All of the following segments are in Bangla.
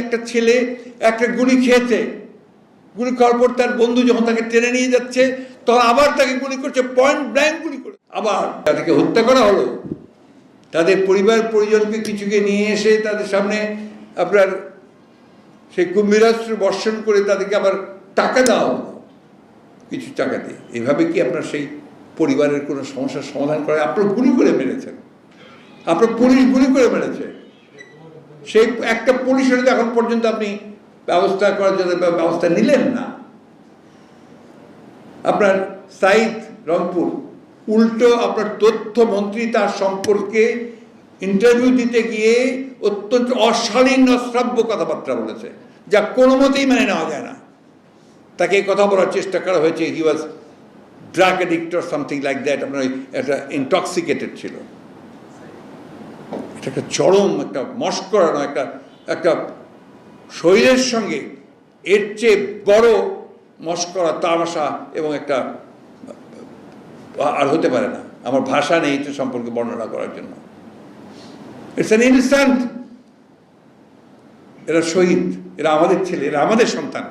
একটা ছেলে একটা গুলি খেয়েছে, গুলি খাওয়ার পর তার বন্ধু যখন তাকে টেনে নিয়ে যাচ্ছে তখন আবার তাকে গুলি করছে, পয়েন্ট ব্ল্যাঙ্ক গুলি করে, আবার তাদেরকে হত্যা করা হলো। তাদের পরিবার পরিজনকে কিছুকে নিয়ে এসে তাদের সামনে আপনার সেই কুম্ভীরাস্ত্র বর্ষণ করে তাদেরকে আবার টাকা দেওয়া হলো, কিছু টাকা দিয়ে। এভাবে কি আপনার সেই পরিবারের কোনো সমস্যার সমাধান করে? আপনার গুলি করে মেরেছেন, আপনার পুলিশ গুলি করে মেরেছে, সেই একটা পুলিশের এখন পর্যন্ত আপনি ব্যবস্থা করার জন্য ব্যবস্থা নিলেন না। আপনার সাইদ রংপুর উল্টো আপনার তথ্যমন্ত্রী তার সম্পর্কে ইন্টারভিউ দিতে গিয়ে অত্যন্ত অশালীন অশ্রাব্য কথাবার্তা বলেছে, যা কোনো মতেই মেনে নেওয়া যায় না। তাকে এই কথা বলার চেষ্টা করা হয়েছে he was drug addict or something like that, আপনার একটা ইনটক্সিকেটেড ছিল। এটা একটা চরম একটা মস্করানো একটা শরীরের সঙ্গে এর চেয়ে বড় মস্করা তামাশা এবং একটা আর হতে পারে না। আমার ভাষা নেই এটা সম্পর্কে বর্ণনা করার জন্য। It's an instant. এরা শহীদ, এরা আমাদের ছেলে, এরা আমাদের সন্তান।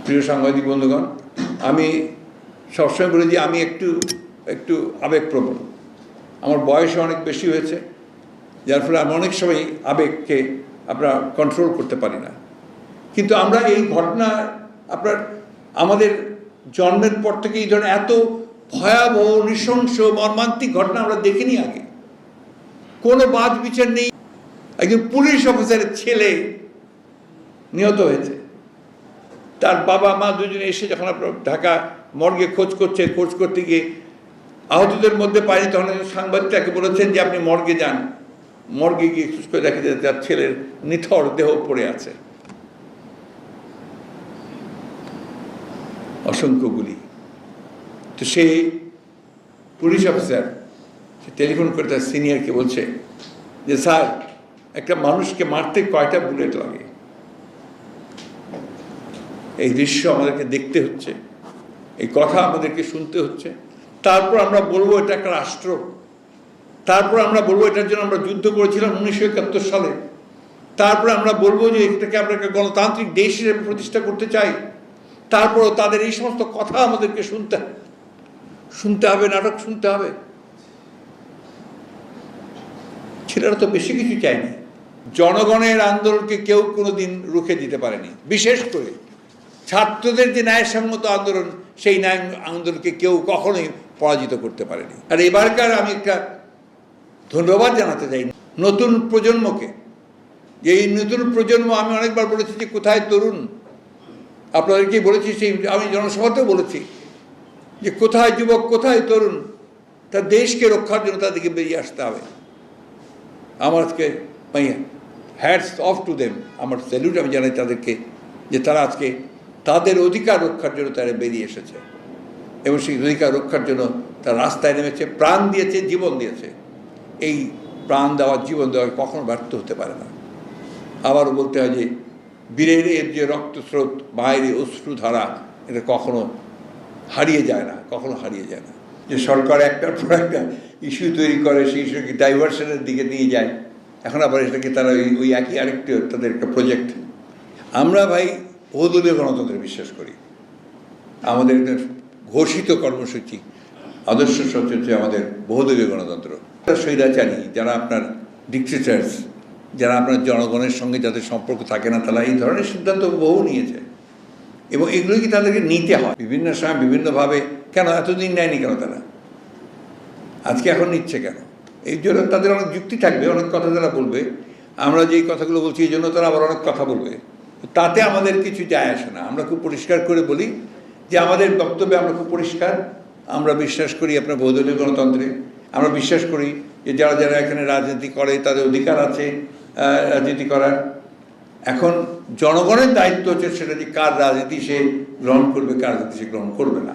প্রিয় সাংবাদিক বন্ধুগণ, আমি সবসময় বলি যে আমি একটু আবেগপ্রবণ। আমার বয়স অনেক বেশি হয়েছে, যার ফলে আমি অনেক সময় আবেগকে আমরা কন্ট্রোল করতে পারি না। কিন্তু আমরা এই ঘটনা আমাদের জন্মের পর থেকে এই ধরনের এত ভয়াবহ নৃশংস মর্মান্তিক ঘটনা আমরা দেখিনি আগে। কোনো বাদ বিচার নেই। একজন পুলিশ অফিসারের ছেলে নিহত হয়েছে, তার বাবা মা দুজনে এসে যখন আপনার ঢাকা মর্গে খোঁজ করতে গিয়ে আহতদের মধ্যে পায়নি, তখন সাংবাদিকটাকে বলেছেন যে আপনি মর্গে যান। মর্গে গিয়ে খোঁজ করে দেখা যায় তার ছেলের নিথর দেহ পড়ে আছে, অসংখ্য গুলি। তো সেই পুলিশ অফিসার সে টেলিফোন করে তার সিনিয়রকে বলছে যে স্যার, একটা মানুষকে মারতে কয়টা বুলেট লাগে? এই দৃশ্য আমাদেরকে দেখতে হচ্ছে, এই কথা আমাদেরকে শুনতে হচ্ছে। তারপর আমরা বলবো এটা একটা রাষ্ট্র, তারপর আমরা বলবো এটার জন্য আমরা যুদ্ধ করেছিলাম 1971 সালে। তারপর আমরা বলবো যে এটাকে আমরা একটা গণতান্ত্রিক দেশ হিসেবে প্রতিষ্ঠা করতে চাই। তারপরও তাদের এই সমস্ত কথা আমাদেরকে শুনতে হবে, নাটক শুনতে হবে। ছেলেরা তো বেশি কিছু চায়নি। জনগণের আন্দোলনকে কেউ কোনোদিন রুখে দিতে পারেনি, বিশেষ করে ছাত্রদের যে ন্যায়সঙ্গত আন্দোলন, সেই ন্যায় আন্দোলনকে কেউ কখনোই পরাজিত করতে পারেনি। আর এবারকার আমি একটা ধন্যবাদ জানাতে চাই নতুন প্রজন্মকে। এই নতুন প্রজন্ম, আমি অনেকবার বলেছি যে কোথায় তরুণ, আপনাদেরকে বলেছি, সেই আমি জনসভাতেও বলেছি যে কোথায় যুবক, কোথায় তরুণ, তার দেশকে রক্ষার জন্য তাদেরকে বেরিয়ে আসতে হবে। আমার আজকে হ্যাটস অফ টু দেম, আমার স্যালুট আমি জানাই তাদেরকে, যে তারা আজকে তাদের অধিকার রক্ষার জন্য তারা বেরিয়ে এসেছে এবং সেই অধিকার রক্ষার জন্য তারা রাস্তায় নেমেছে, প্রাণ দিয়েছে, জীবন দিয়েছে। এই প্রাণ দেওয়া, জীবন দেওয়া কখনো ব্যর্থ হতে পারে না। আবারও বলতে হয় যে বীরের এর যে রক্তস্রোত, মায়ের অশ্রুধারা, এটা কখনো হারিয়ে যায় না, কখনো হারিয়ে যায় না। যে সরকার একটার পর একটা ইস্যু তৈরি করে, সেই ইস্যুকে ডাইভার্সনের দিকে নিয়ে যায়, এখন আবার এটাকে তারা ওই একই আরেকটি তাদের একটা প্রজেক্ট। আমরা ভাই বহুদলীয় গণতন্ত্রে বিশ্বাস করি। আমাদের ঘোষিত কর্মসূচি, আদর্শ সূচি হচ্ছে আমাদের বহুদলীয় গণতন্ত্র। স্বৈরাচারী যারা আপনার ডিক্টেটরস, যারা আপনার জনগণের সঙ্গে যাদের সম্পর্ক থাকে না, তারা এই ধরনের সিদ্ধান্ত বহু নিয়েছে এবং এগুলো কি তাদেরকে নিতে হয় বিভিন্ন সময় বিভিন্নভাবে। কেন এতদিন নেয়নি কেন তারা, আজকে এখন নিচ্ছে কেন? এই জন্য তাদের অনেক যুক্তি থাকবে, অনেক কথা তারা বলবে। আমরা যেই কথাগুলো বলছি এই জন্য তারা আবার অনেক কথা বলবে, তাতে আমাদের কিছু যায় আসে না। আমরা খুব পরিষ্কার করে বলি যে আমাদের বক্তব্যে আমরা খুব পরিষ্কার, আমরা বিশ্বাস করি আপনার বহুদলীয় গণতন্ত্রে। আমরা বিশ্বাস করি যে যারা যারা এখানে রাজনীতি করে তাদের অধিকার আছে রাজনীতি করার। এখন জনগণের দায়িত্ব হচ্ছে সেটা যে কার রাজনীতি সে গ্রহণ করবে, কার রাজনীতি সে গ্রহণ করবে না।